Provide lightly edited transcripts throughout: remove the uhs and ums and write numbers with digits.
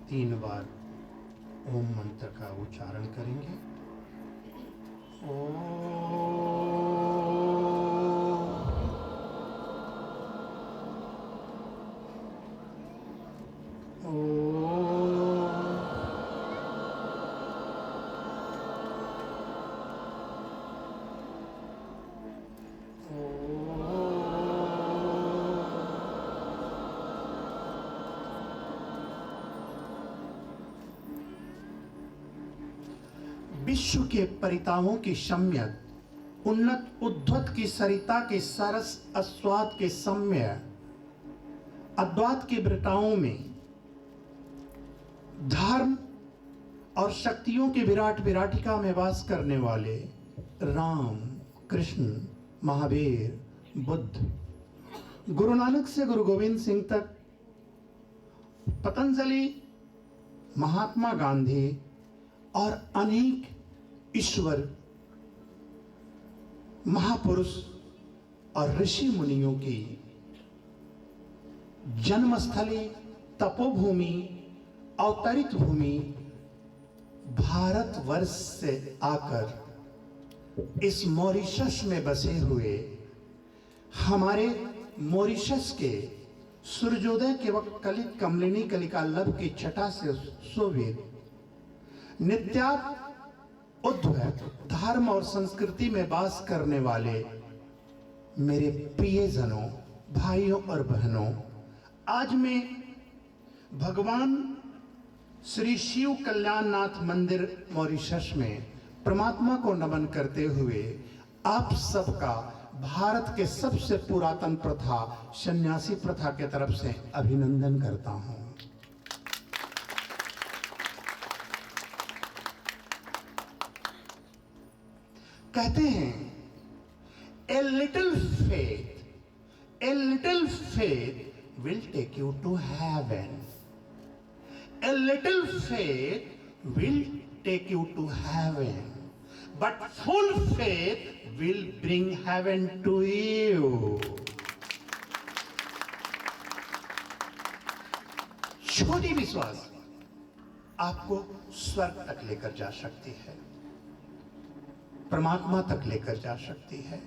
3 बार ओम मंत्र का उच्चारण करेंगे। विश्व के परितावों की शम्यत, उन्नत उद्धत की सरिता के सरस आस्वाद के सम्य, अद्वात के वृताओं में धर्म और शक्तियों के विराट विराटिका में वास करने वाले राम, कृष्ण, महावीर, बुद्ध, गुरु नानक से गुरु गोविंद सिंह तक, पतंजलि, महात्मा गांधी और अनेक ईश्वर, महापुरुष और ऋषि मुनियों की जन्मस्थली, तपोभूमि, अवतरित भूमि भारतवर्ष से आकर इस मॉरिशस में बसे हुए हमारे मॉरिशस के सूर्योदय के वक्त कलित कमलिनी कलिका लब की छटा से शोभित नित्यात उद्वैत धर्म और संस्कृति में वास करने वाले मेरे प्रियजनों, भाइयों और बहनों, आज मैं भगवान श्री शिव कल्याणनाथ मंदिर मॉरिशस में परमात्मा को नमन करते हुए आप सबका भारत के सबसे पुरातन प्रथा सन्यासी प्रथा के तरफ से अभिनंदन करता हूं। कहते हैं a little faith will take you to heaven. A little faith will take you to heaven, but full faith will bring heaven to you. छोटी विश्वास आपको स्वर्ग तक लेकर जा सकती है, परमात्मा तक लेकर जा सकती है,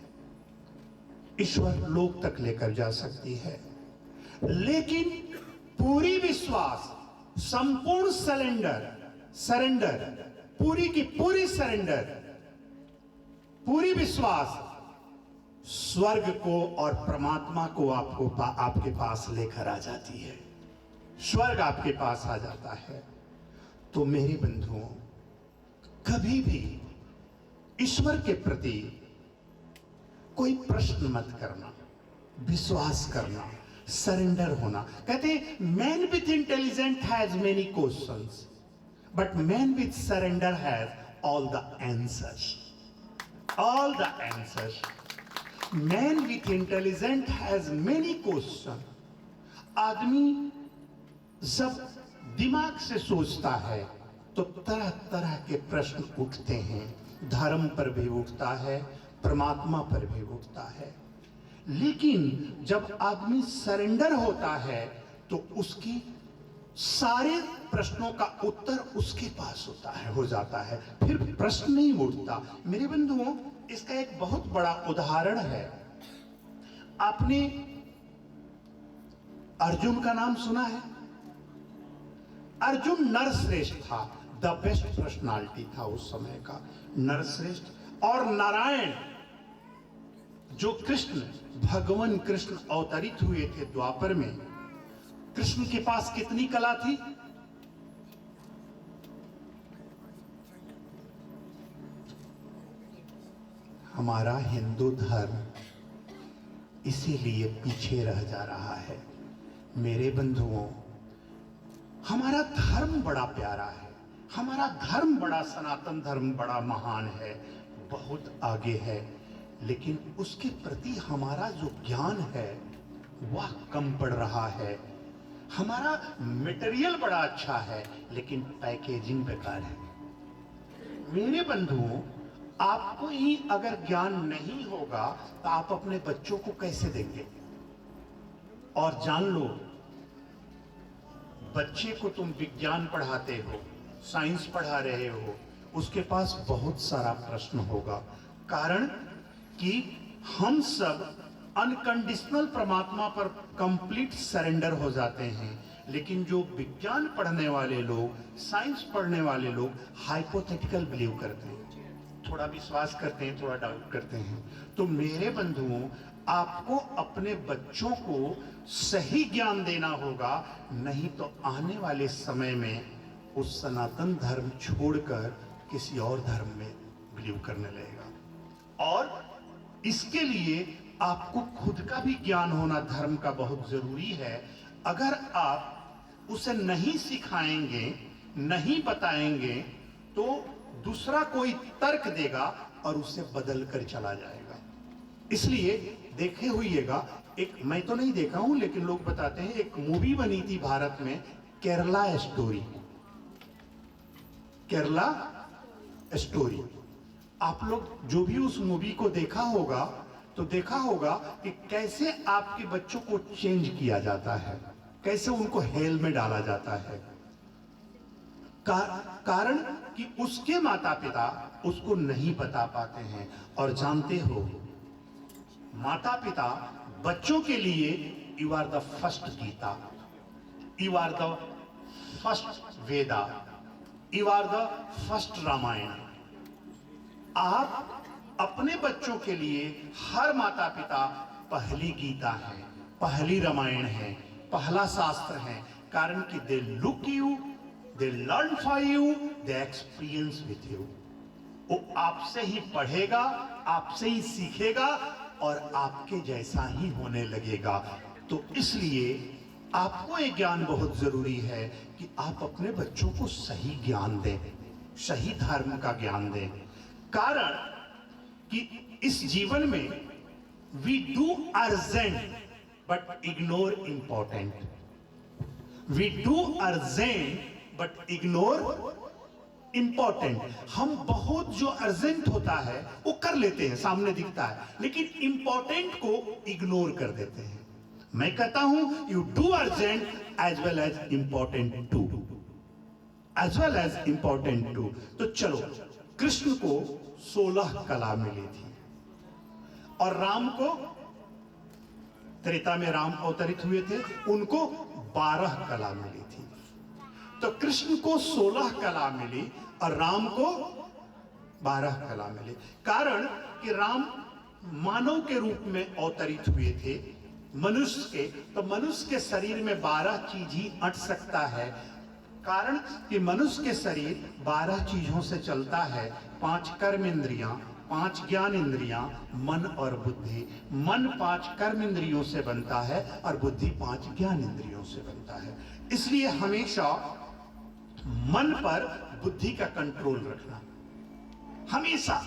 ईश्वर लोक तक लेकर जा सकती है, लेकिन पूरी विश्वास, संपूर्ण सरेंडर, पूरी की पूरी सरेंडर, पूरी विश्वास स्वर्ग को और परमात्मा को आपके पास लेकर आ जाती है, स्वर्ग आपके पास आ जाता है। तो मेरे बंधुओं, कभी भी ईश्वर के प्रति कोई प्रश्न मत करना, विश्वास करना, सरेंडर होना। कहते man with intelligent has many questions, but man with surrender has all the answers. All the answers. Man with intelligent has many question. आदमी जब दिमाग से सोचता है तो तरह तरह के प्रश्न उठते हैं, धर्म पर भी उठता है, परमात्मा पर भी उठता है, लेकिन जब आदमी सरेंडर होता है तो उसकी सारे प्रश्नों का उत्तर उसके पास होता है, हो जाता है, फिर प्रश्न नहीं उठता। मेरे बंधुओं, इसका एक बहुत बड़ा उदाहरण है। आपने अर्जुन का नाम सुना है? अर्जुन नरश्रेष्ठ था, द बेस्ट पर्सनालिटी था उस समय का, नरश्रेष्ठ। और नारायण जो कृष्ण, भगवान कृष्ण अवतरित हुए थे द्वापर में, कृष्ण के पास कितनी कला थी? हमारा हिंदू धर्म इसीलिए पीछे रह जा रहा है। मेरे बंधुओं, हमारा धर्म बड़ा प्यारा है, हमारा धर्म बड़ा, सनातन धर्म बड़ा महान है, बहुत आगे है, लेकिन उसके प्रति हमारा जो ज्ञान है वह कम पड़ रहा है। हमारा मटेरियल बड़ा अच्छा है, लेकिन पैकेजिंग बेकार है। मेरे बंधुओं, आपको ही अगर ज्ञान नहीं होगा तो आप अपने बच्चों को कैसे देंगे? और जान लो, बच्चे को तुम विज्ञान पढ़ाते हो, साइंस पढ़ा रहे हो, उसके पास बहुत सारा प्रश्न होगा। कारण कि हम सब अनकंडीशनल परमात्मा पर कंप्लीट सरेंडर हो जाते हैं, लेकिन जो विज्ञान पढ़ने वाले लोग, साइंस पढ़ने वाले लोग हाइपोथेटिकल बिलीव करते हैं, थोड़ा विश्वास करते हैं, थोड़ा डाउट करते हैं। तो मेरे बंधुओं, आपको अपने बच्चों को सही ज्ञान देना होगा, नहीं तो आने वाले समय में उस सनातन धर्म छोड़कर किसी और धर्म में बिलीव करने लगेगा। और इसके लिए आपको खुद का भी ज्ञान होना धर्म का बहुत जरूरी है। अगर आप उसे नहीं सिखाएंगे, नहीं बताएंगे, तो दूसरा कोई तर्क देगा और उसे बदल कर चला जाएगा। इसलिए देखे होइएगा, एक, मैं तो नहीं देखा हूं लेकिन लोग बताते हैं, एक मूवी बनी थी भारत में, केरला स्टोरी। केरला स्टोरी, आप लोग जो भी उस मूवी को देखा होगा तो देखा होगा कि कैसे आपके बच्चों को चेंज किया जाता है, कैसे उनको हेल में डाला जाता है। कारण कि उसके माता पिता उसको नहीं बता पाते हैं। और जानते हो, माता पिता बच्चों के लिए you are the first Gita, you are the first Veda, you are the first Ramayana. आप अपने बच्चों के लिए, हर माता पिता पहली गीता है, पहली रामायण है, पहला शास्त्र है। कारण कि they look you, they learn for you, they experience with you. वो आपसे ही पढ़ेगा, आपसे ही सीखेगा और आपके जैसा ही होने लगेगा। तो इसलिए आपको ये ज्ञान बहुत जरूरी है कि आप अपने बच्चों को सही ज्ञान दें, सही धर्म का ज्ञान दें। कारण कि इस जीवन में we do urgent but ignore important, we do urgent but ignore important. हम बहुत जो अर्जेंट होता है वो कर लेते हैं, सामने दिखता है, लेकिन इंपॉर्टेंट को इग्नोर कर देते हैं। मैं कहता हूं you do urgent as well as important too, as well as important too. तो चलो, कृष्ण को 16 कला मिली थी और राम को, त्रेता में राम अवतरित हुए थे, उनको 12 कला मिली थी। तो कृष्ण को 16 कला मिली और राम को 12 कला मिली। कारण कि राम मानव के रूप में अवतरित हुए थे, मनुष्य के, तो मनुष्य के शरीर में 12 चीज ही अट सकता है। कारण कि मनुष्य के शरीर 12 चीजों से चलता है, 5 कर्म इंद्रियां, 5 ज्ञान इंद्रियां, मन और बुद्धि। मन 5 कर्म इंद्रियों से बनता है और बुद्धि 5 ज्ञान इंद्रियों से बनता है। इसलिए हमेशा मन पर बुद्धि का कंट्रोल रखना, हमेशा।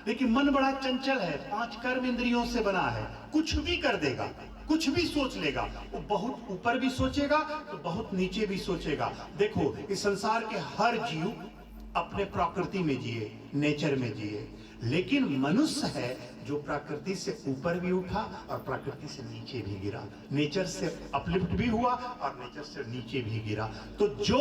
लेकिन मन बड़ा चंचल है, 5 कर्म इंद्रियों से बना है, कुछ भी कर देगा, कुछ भी सोच लेगा। वो बहुत ऊपर भी सोचेगा तो बहुत नीचे भी सोचेगा। देखो, इस संसार के हर जीव अपने प्रकृति में जिए, नेचर में जिए, लेकिन मनुष्य है जो प्रकृति से ऊपर भी उठा और प्रकृति से नीचे भी गिरा, नेचर से अपलिफ्ट भी हुआ और नेचर से नीचे भी गिरा। तो जो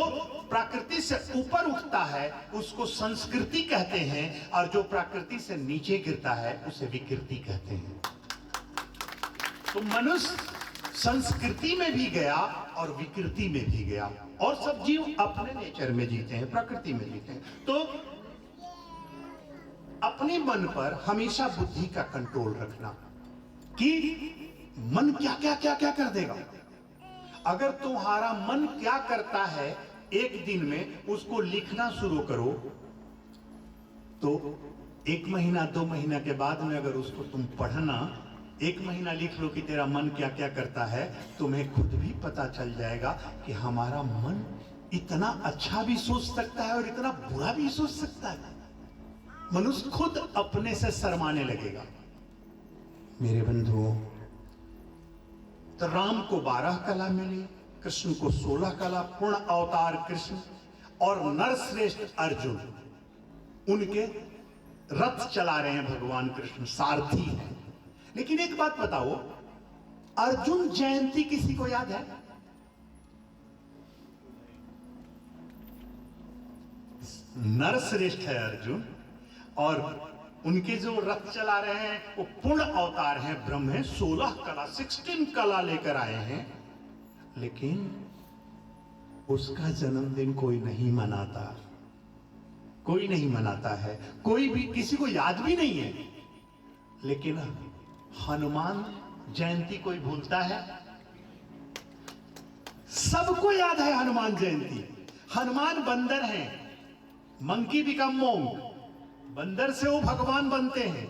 प्रकृति से ऊपर उठता है उसको संस्कृति कहते हैं, और जो प्रकृति से नीचे गिरता है उसे विकृति कहते हैं। तो मनुष्य संस्कृति में भी गया और विकृति में भी गया, और सब जीव अपने नेचर में जीते हैं, प्रकृति में जीते हैं। तो अपने मन पर हमेशा बुद्धि का कंट्रोल रखना कि मन क्या क्या क्या क्या कर देगा। अगर तुम्हारा मन क्या करता है एक दिन में उसको लिखना शुरू करो, तो 1 महीना 2 महीना के बाद में अगर उसको तुम पढ़ना, 1 महीना लिख लो कि तेरा मन क्या क्या करता है, तुम्हें खुद भी पता चल जाएगा कि हमारा मन इतना अच्छा भी सोच सकता है और इतना बुरा भी सोच सकता है। मनुष्य खुद अपने से शर्माने लगेगा। मेरे बंधुओं, तो राम को 12 कला मिली, कृष्ण को 16 कला, पूर्ण अवतार कृष्ण और नरश्रेष्ठ अर्जुन उनके रथ चला रहे हैं भगवान कृष्ण, सारथी हैं। लेकिन एक बात बताओ, अर्जुन जयंती किसी को याद है? नरश्रेष्ठ है अर्जुन, और उनके जो रथ चला रहे हैं वो पूर्ण अवतार हैं, ब्रह्म है, 16 कला 16 कला लेकर आए हैं, लेकिन उसका जन्मदिन कोई नहीं मनाता, कोई नहीं मनाता है, कोई भी किसी को याद भी नहीं है। लेकिन हनुमान जयंती कोई भूलता है? सबको याद है हनुमान जयंती। हनुमान बंदर हैं, मंकी बिकम मोंक, बंदर से वो भगवान बनते हैं,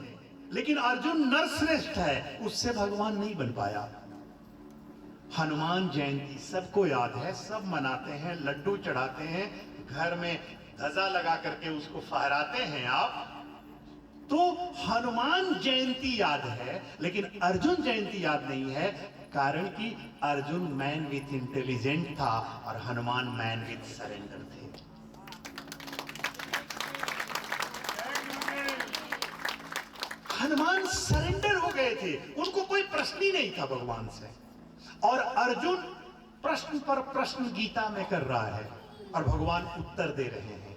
लेकिन अर्जुन नरश्रेष्ठ है, उससे भगवान नहीं बन पाया। हनुमान जयंती सबको याद है, सब मनाते हैं, लड्डू चढ़ाते हैं, घर में ध्वजा लगा करके उसको फहराते हैं आप। तो हनुमान जयंती याद है, लेकिन अर्जुन जयंती याद नहीं है, कारण कि अर्जुन मैन विथ इंटेलिजेंट था और हनुमान मैन विथ सरेंडर थे। हनुमान सरेंडर हो गए थे, उनको कोई प्रश्न ही नहीं था भगवान से। और अर्जुन प्रश्न पर प्रश्न गीता में कर रहा है और भगवान उत्तर दे रहे हैं।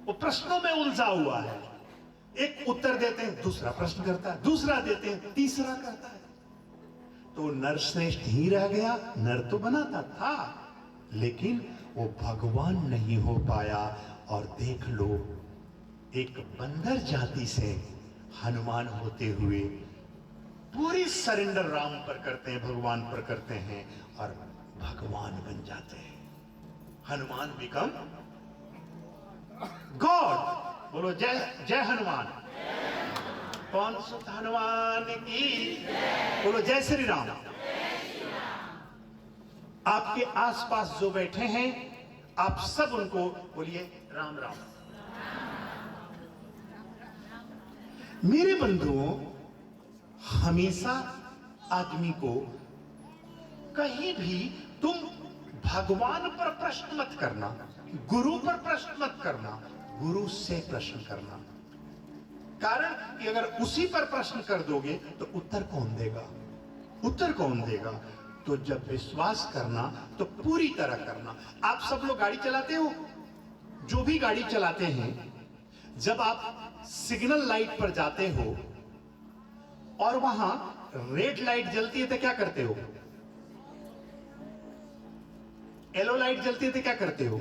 वो प्रश्नों में उलझा हुआ है, एक उत्तर देते हैं, दूसरा प्रश्न करता है, दूसरा देते हैं, तीसरा करता है। तो नरश्रेष्ठ ही रह गया। नर तो बनाता था, लेकिन वो भगवान नहीं हो पाया। और देख लो, एक बंदर जाति से हनुमान होते हुए पूरी सरेंडर राम पर करते हैं, भगवान पर करते हैं और भगवान बन जाते हैं। Hanuman become God. बोलो जय जय हनुमान। कौन सुत हनुमान की, बोलो जय श्री राम। आपके आसपास जो बैठे हैं, आप सब उनको बोलिए राम राम। मेरे बंधुओं, हमेशा आदमी को कहीं भी तुम भगवान पर प्रश्न मत करना, गुरु पर प्रश्न मत करना, गुरु से प्रश्न करना। कारण कि अगर उसी पर प्रश्न कर दोगे तो उत्तर कौन देगा? उत्तर कौन देगा? तो जब विश्वास करना तो पूरी तरह करना। आप सब लोग गाड़ी चलाते हो, जो भी गाड़ी चलाते हैं, जब आप सिग्नल लाइट पर जाते हो और वहां रेड लाइट जलती है तो क्या करते हो? येलो लाइट जलती है तो क्या करते हो?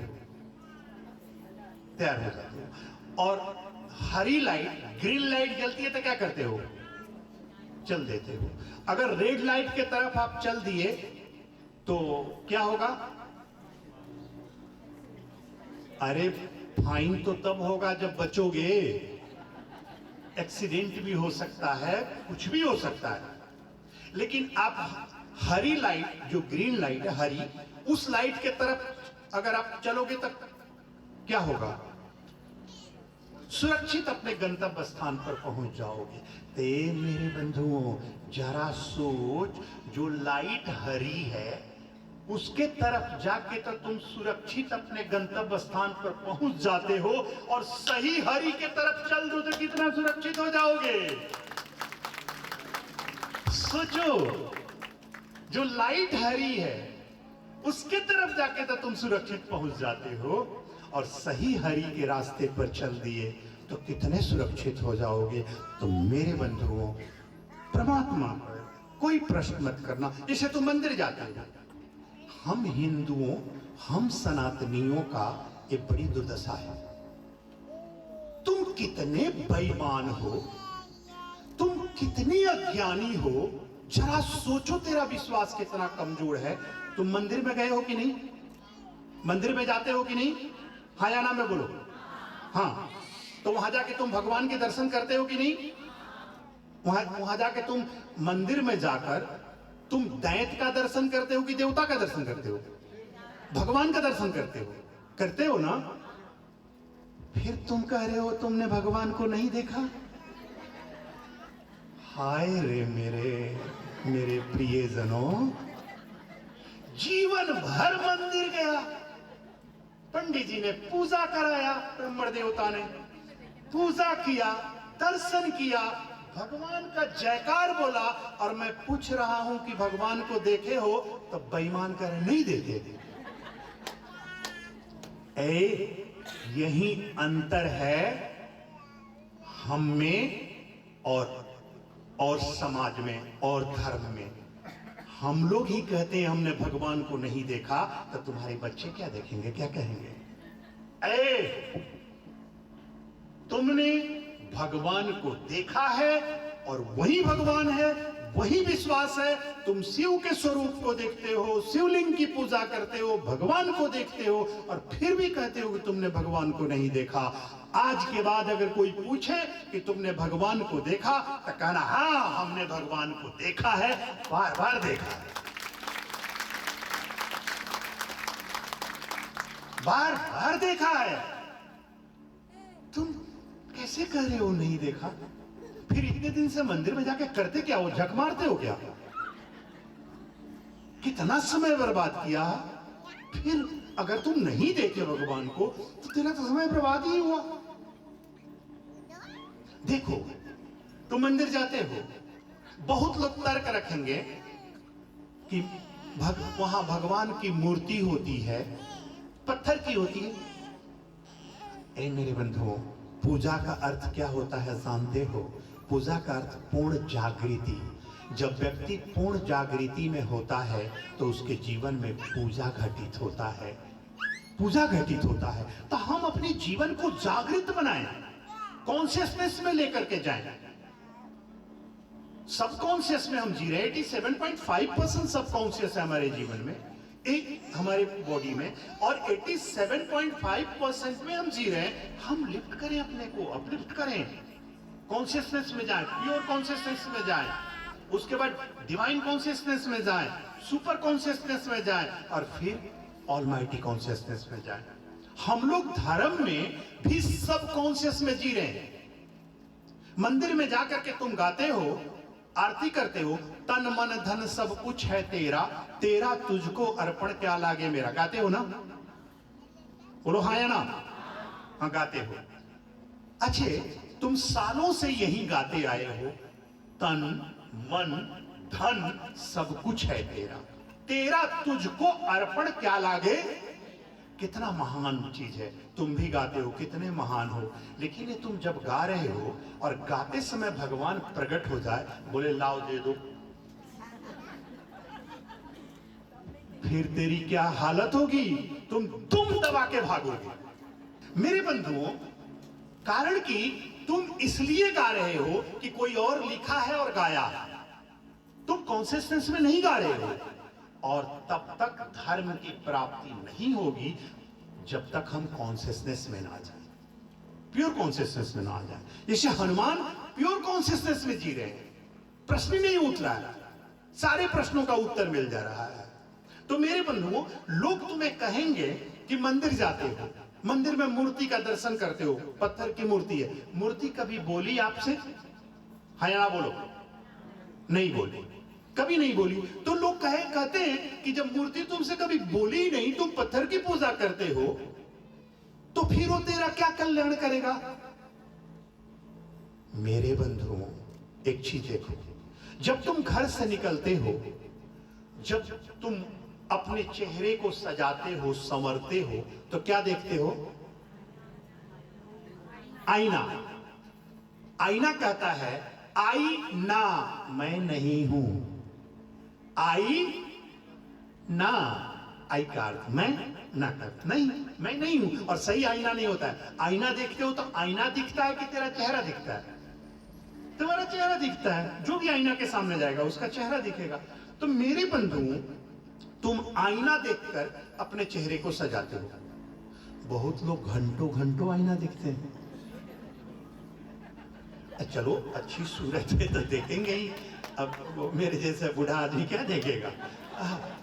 तैयार हो जाते हो। और हरी लाइट, ग्रीन लाइट जलती है तो क्या करते हो? चल देते हो। अगर रेड लाइट के तरफ आप चल दिए तो क्या होगा? अरे फाइन तो तब होगा जब बचोगे, एक्सीडेंट भी हो सकता है, कुछ भी हो सकता है। लेकिन आप हरी लाइट, जो ग्रीन लाइट है हरी, उस लाइट के तरफ अगर आप चलोगे तो क्या होगा? सुरक्षित अपने गंतव्य स्थान पर पहुंच जाओगे। ते मेरे बंधुओं, जरा सोच, जो लाइट हरी है उसके तरफ जाके तो तुम सुरक्षित अपने गंतव्य स्थान पर पहुंच जाते हो, और सही हरी के तरफ चल दो तो कितना सुरक्षित हो जाओगे? सोचो, जो लाइट हरी है उसके तरफ जाके तो तुम सुरक्षित पहुंच जाते हो, और सही हरि के रास्ते पर चल दिए तो कितने सुरक्षित हो जाओगे। तो मेरे बंधुओं, परमात्मा पर कोई प्रश्न मत करना। जैसे तुम मंदिर जाते हो, हम हिंदुओं, हम सनातनियों का एक बड़ी दुर्दशा है। तुम कितने बेईमान हो, तुम कितने अज्ञानी हो, जरा सोचो, तेरा विश्वास कितना कमजोर है। तुम मंदिर में गए हो कि नहीं? मंदिर में जाते हो कि नहीं? हाँ या ना में बोलो। हाँ, तो वहां जाके तुम भगवान के दर्शन करते हो कि नहीं? वहां जाके तुम मंदिर में जाकर तुम दैत्य का दर्शन करते हो कि देवता का दर्शन करते हो? भगवान का दर्शन करते हो ना? फिर तुम कह रहे हो तुमने भगवान को नहीं देखा। हाय रे मेरे प्रियजनों, जीवन भर मंदिर गया, पंडित जी ने पूजा कराया, ब्रह्मण देवता ने पूजा किया, दर्शन किया, भगवान का जयकार बोला, और मैं पूछ रहा हूं कि भगवान को देखे हो? तो बेईमान कर नहीं देखे। यही अंतर है हम में और समाज में और धर्म में। हम लोग ही कहते हैं हमने भगवान को नहीं देखा, तो तुम्हारे बच्चे क्या देखेंगे, क्या कहेंगे? तुमने भगवान को देखा है और वही भगवान है, वही विश्वास है। तुम शिव के स्वरूप को देखते हो, शिवलिंग की पूजा करते हो, भगवान को देखते हो और फिर भी कहते हो कि तुमने भगवान को नहीं देखा। आज के बाद अगर कोई पूछे कि तुमने भगवान को देखा, तो कहना हाँ हमने भगवान को देखा है, बार बार देखा है, बार बार देखा है। तुम कैसे कह रहे हो नहीं देखा? फिर इतने दिन से मंदिर में जाके करते क्या हो? झक मारते हो क्या? कितना समय बर्बाद किया। फिर अगर तुम नहीं देखे भगवान को तो तेरा तो समय बर्बाद ही हुआ। देखो, तुम मंदिर जाते हो, बहुत लोग तर्क रखेंगे कि वहां भगवान की मूर्ति होती है, पत्थर की होती है। ए मेरे बंधुओं, पूजा का अर्थ क्या होता है जानते हो? पूजा का अर्थ पूर्ण जागृति। जब व्यक्ति पूर्ण जागृति में होता है तो उसके जीवन में पूजा घटित होता है, पूजा घटित होता है। तो हम अपने जीवन को जागृत बनाएं, कॉन्शियसनेस में लेकर के जाएं। सबकॉन्शियस में हम जी रहे हैं। 87.5% सबकॉन्शियस है हमारे जीवन में, एक हमारे बॉडी में, और 87.5% में हम जी रहे हैं। हम लिफ्ट करें अपने को, अपलिफ्ट करें, कॉन्शियसनेस में जाएं, प्योर कॉन्शियसनेस में जाएं, उसके बाद डिवाइन कॉन्शियसनेस में जाएं, सुपर कॉन्शियसनेस में जाएं और फिर ऑलमाइटी कॉन्शियसनेस में जाएं। हम लोग धर्म में भी सब कॉन्शियस में जी रहे हैं। मंदिर में जाकर के तुम गाते हो, आरती करते हो, तन मन धन सब कुछ है तेरा, तेरा तुझको अर्पण क्या लागे मेरा। गाते हो ना? बोलो हाँ या ना? हाँ गाते हो। अच्छे, तुम सालों से यही गाते आए हो, तन मन धन सब कुछ है तेरा, तेरा तुझको अर्पण क्या लागे। कितना महान चीज है। तुम भी गाते हो, कितने महान हो। लेकिन ये तुम जब गा रहे हो और गाते समय भगवान प्रकट हो जाए, बोले लाओ दे दो, फिर तेरी क्या हालत होगी? तुम दबा के भागोगे। मेरे बंधुओं, कारण कि तुम इसलिए गा रहे हो कि कोई और लिखा है और गाया, तुम कॉन्सिस्टेंस में नहीं गा रहे हो। और तब तक धर्म की प्राप्ति नहीं होगी जब तक हम कॉन्सियसनेस में ना जाए, प्योर कॉन्सियसनेस में ना आ जाए। जैसे हनुमान प्योर कॉन्सियसनेस में जी रहे हैं, प्रश्न नहीं उठ रहा है, सारे प्रश्नों का उत्तर मिल जा रहा है। तो मेरे बंधुओं, लोग तुम्हें कहेंगे कि मंदिर जाते हो, मंदिर में मूर्ति का दर्शन करते हो, पत्थर की मूर्ति है, मूर्ति कभी बोली आपसे? हाँ या ना बोलो? नहीं बोली, कभी नहीं बोली। तो लोग कहते हैं कि जब मूर्ति तुमसे कभी बोली ही नहीं, तुम पत्थर की पूजा करते हो, तो फिर वो तेरा क्या कल्याण करेगा? मेरे बंधुओं, एक चीज देखो, जब तुम घर से निकलते हो, जब तुम अपने चेहरे को सजाते हो, संवरते हो, तो क्या देखते हो? आईना। आईना कहता है आई ना, मैं नहीं हूं। आई ना, आई का अर्थ मैं, ना कर नहीं, मैं नहीं हूं। और सही आईना नहीं होता है। आईना देखते हो तो आईना दिखता है कि तेरा चेहरा दिखता है? तुम्हारा चेहरा दिखता है। जो भी आईना के सामने जाएगा उसका चेहरा दिखेगा। तो मेरे बंधुओं, तुम आईना देखकर अपने चेहरे को सजाते हो। बहुत लोग घंटों घंटों आईना देखते हैं। चलो अच्छी सूरत है तो देखेंगे ही, अब वो मेरे जैसा बूढ़ा आदमी क्या देखेगा?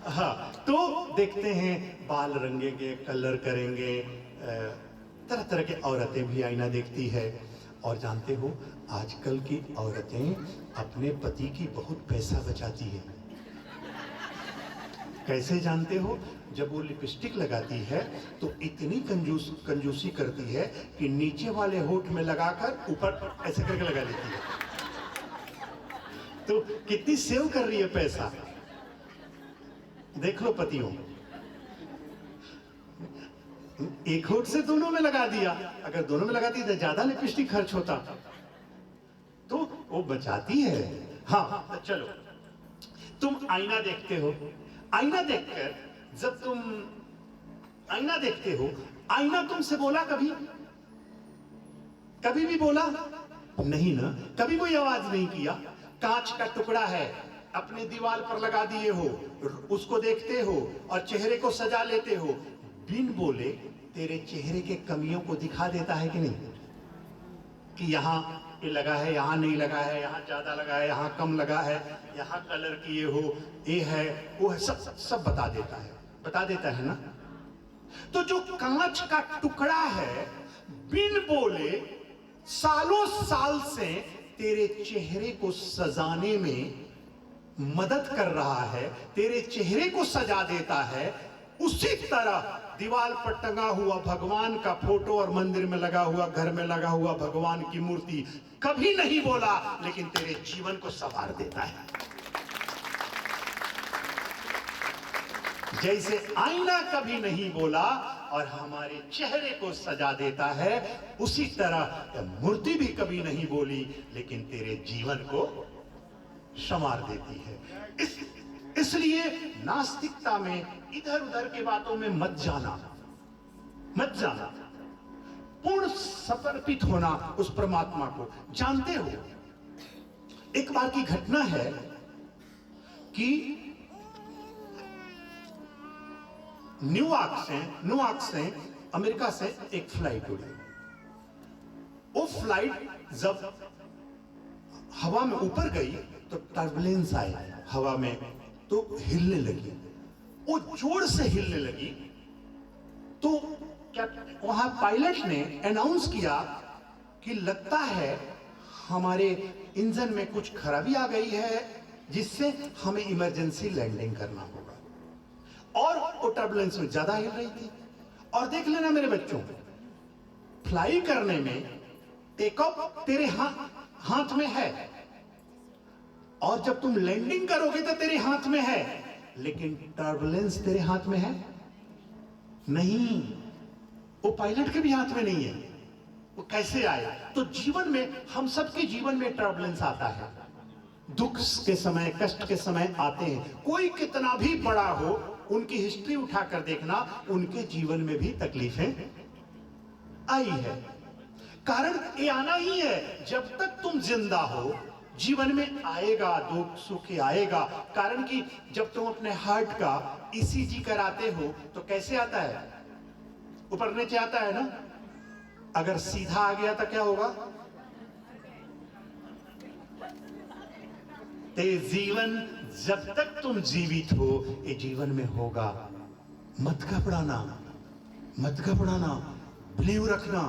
हाँ, तो देखते हैं, बाल रंगेंगे, कलर करेंगे, तरह तरह के औरतें भी आईना देखती है। और जानते हो, आजकल की औरतें अपने पति की बहुत पैसा बचाती है। कैसे जानते हो? जब वो लिपस्टिक लगाती है तो इतनी कंजूसी करती है कि नीचे वाले होठ में लगाकर ऊपर ऐसे करके लगा लेती है। तो कितनी सेव कर रही है पैसा, देख लो पतियों। एक होठ से दोनों में लगा दिया, अगर दोनों में लगाती तो ज्यादा लिपस्टिक खर्च होता, तो वो बचाती है। हाँ तो चलो, तुम आईना देखते हो, आईना देखकर जब तुम आईना देखते हो, आईना तुमसे बोला कभी? कभी भी बोला नहीं ना, कभी कोई आवाज नहीं किया। कांच का टुकड़ा है, अपने दीवार पर लगा दिए हो, उसको देखते हो और चेहरे को सजा लेते हो, बिन बोले तेरे चेहरे के कमियों को दिखा देता है कि नहीं? कि यहाँ ये लगा है, यहाँ नहीं लगा है, यहाँ ज्यादा लगा है, यहाँ कम लगा है, यहाँ कलर किए हो, ये है वो है, सब सब बता देता है ना। तो जो कांच का टुकड़ा है, बिन बोले सालों साल से तेरे चेहरे को सजाने में मदद कर रहा है, तेरे चेहरे को सजा देता है, उसी तरह दीवार पर टंगा हुआ भगवान का फोटो और मंदिर में लगा हुआ, घर में लगा हुआ भगवान की मूर्ति कभी नहीं बोला, लेकिन तेरे जीवन को संवार देता है। जैसे आईना कभी नहीं बोला और हमारे चेहरे को सजा देता है, उसी तरह मूर्ति भी कभी नहीं बोली, लेकिन तेरे जीवन को संवार देती है। इसलिए नास्तिकता में इधर उधर के बातों में मत जाना, मत जाना। पूर्ण समर्पित होना उस परमात्मा को। जानते हो, एक बार की घटना है कि न्यूयॉर्क से अमेरिका से एक फ्लाइट उड़ी। वो फ्लाइट जब हवा में ऊपर गई तो टर्बुलेंस आई हवा में, तो हिलने लगी, वो जोर से हिलने लगी। तो क्या वहां पायलट ने अनाउंस किया कि लगता है हमारे इंजन में कुछ खराबी आ गई है, जिससे हमें इमरजेंसी लैंडिंग करना होगा। और वो टर्बुलेंस में ज्यादा हिल रही थी। और देख लेना मेरे बच्चों, फ्लाई करने में टेक ऑफ तेरे हाथ में है, और जब तुम लैंडिंग करोगे तो तेरे हाथ में है, लेकिन टर्बुलेंस तेरे हाथ में है नहीं, वो पायलट के भी हाथ में नहीं है। वो कैसे आए? तो जीवन में, हम सबके जीवन में टर्बुलेंस आता है। दुख के समय, कष्ट के समय आते हैं। कोई कितना भी बड़ा हो, उनकी हिस्ट्री उठाकर देखना, उनके जीवन में भी तकलीफें आई है। कारण ये आना ही है। जब तक तुम जिंदा हो, जीवन में आएगा, दुख सुख आएगा। कारण कि जब तुम अपने हार्ट का ईसीजी कराते हो तो कैसे आता है? ऊपर नीचे आता है ना। अगर सीधा आ गया तो क्या होगा? ते जीवन जब तक तुम जीवित हो, ये जीवन में होगा। मत घबराना, मत घबराना, बिलीव रखना।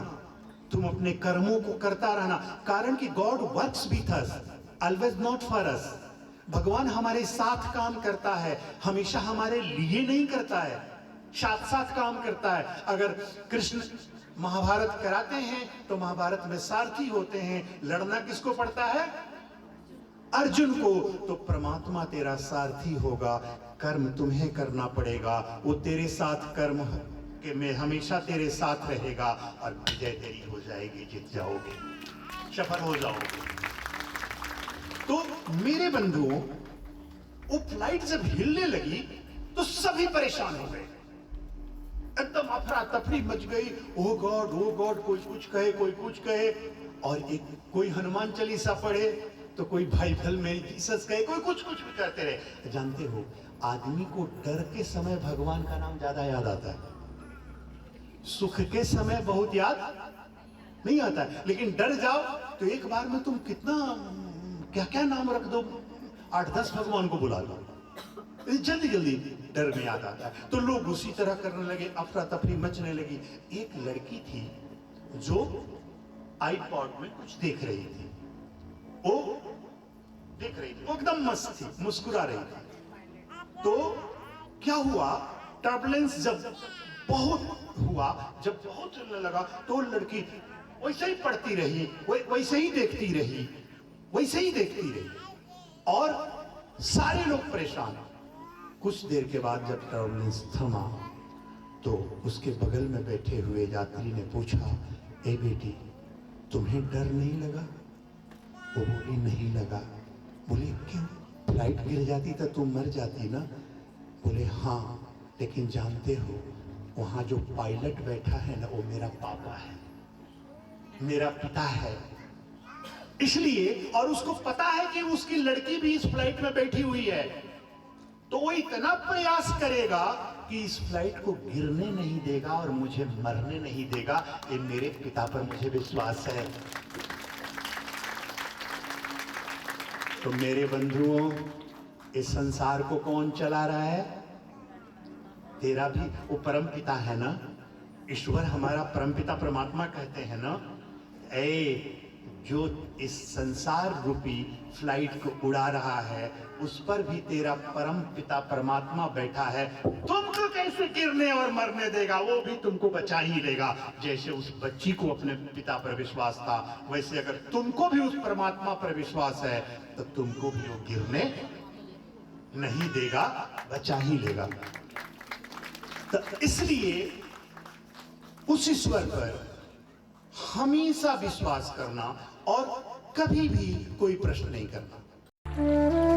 तुम अपने कर्मों को करता रहना। कारण कि God works with us, always not for us. भगवान हमारे साथ काम करता है, हमेशा हमारे लिए नहीं करता है, साथ साथ काम करता है। अगर कृष्ण महाभारत कराते हैं तो महाभारत में सारथी होते हैं। लड़ना किसको पड़ता है? अर्जुन को। तो परमात्मा तेरा सारथी होगा, कर्म तुम्हें करना पड़ेगा। वो तेरे साथ कर्म के में हमेशा तेरे साथ रहेगा और विजय तेरी हो जाएगी, जीत जाओगे, सफल हो जाओगे। तो मेरे बंधुओं, वो फ्लाइट जब हिलने लगी तो सभी परेशान हो गए, एकदम अफरा तफरी मच गई। ओ गॉड, कोई कुछ कहे, कोई कुछ कहे, और एक कोई हनुमान चालीसा पढ़े, तो कोई बाइबल में जीसस कहे, कोई कुछ भी करते रहे। जानते हो, आदमी को डर के समय भगवान का नाम ज्यादा याद आता है, सुख के समय बहुत याद नहीं आता है। लेकिन डर जाओ तो एक बार में तुम कितना क्या क्या नाम रख दो, 8-10 भगवान को बुला लो, जल्दी जल्दी डर में याद आता है। तो लोग उसी तरह करने लगे, अफरा तफरी मचने लगी। एक लड़की थी जो आईपॉड में कुछ देख रही थी, वो देख रही थी, वो एकदम मस्त थी, मुस्कुरा रही थी। तो क्या हुआ, टर्बुलेंस जब बहुत हुआ, जब बहुत चलने लगा, तो लड़की वैसे ही पढ़ती रही, वैसे ही देखती रही, वैसे ही देखती रही, और सारे लोग परेशान। कुछ देर के बाद जब टर्बुलेंस थमा तो उसके बगल में बैठे हुए यात्री ने पूछा, ए बेटी, तुम्हें डर नहीं लगा? वो बोली, नहीं लगा। बोले, क्यों? फ्लाइट गिर जाती तो तुम मर जाती ना? बोले, हाँ, लेकिन जानते हो वहां जो पायलट बैठा है ना, वो मेरा पापा है, मेरा पिता है। इसलिए, और उसको पता है कि उसकी लड़की भी इस फ्लाइट में बैठी हुई है, तो वो इतना प्रयास करेगा कि इस फ्लाइट को गिरने नहीं देगा और मुझे मरने नहीं देगा। ये मेरे पिता पर मुझे विश्वास है। तो मेरे बंधुओं, इस संसार को कौन चला रहा है? तेरा भी वो परम पिता है ना, ईश्वर हमारा परम पिता परमात्मा कहते हैं ना। ए, जो इस संसार रूपी फ्लाइट को उड़ा रहा है, उस पर भी तेरा परम पिता परमात्मा बैठा है। तुमको कैसे गिरने और मरने देगा? वो भी तुमको बचा ही लेगा। जैसे उस बच्ची को अपने पिता पर विश्वास था, वैसे अगर तुमको भी उस परमात्मा पर विश्वास है तो तुमको भी वो गिरने नहीं देगा, बचा ही लेगा। तो इसलिए उस ईश्वर पर हमेशा विश्वास करना और कभी भी कोई प्रश्न नहीं करना।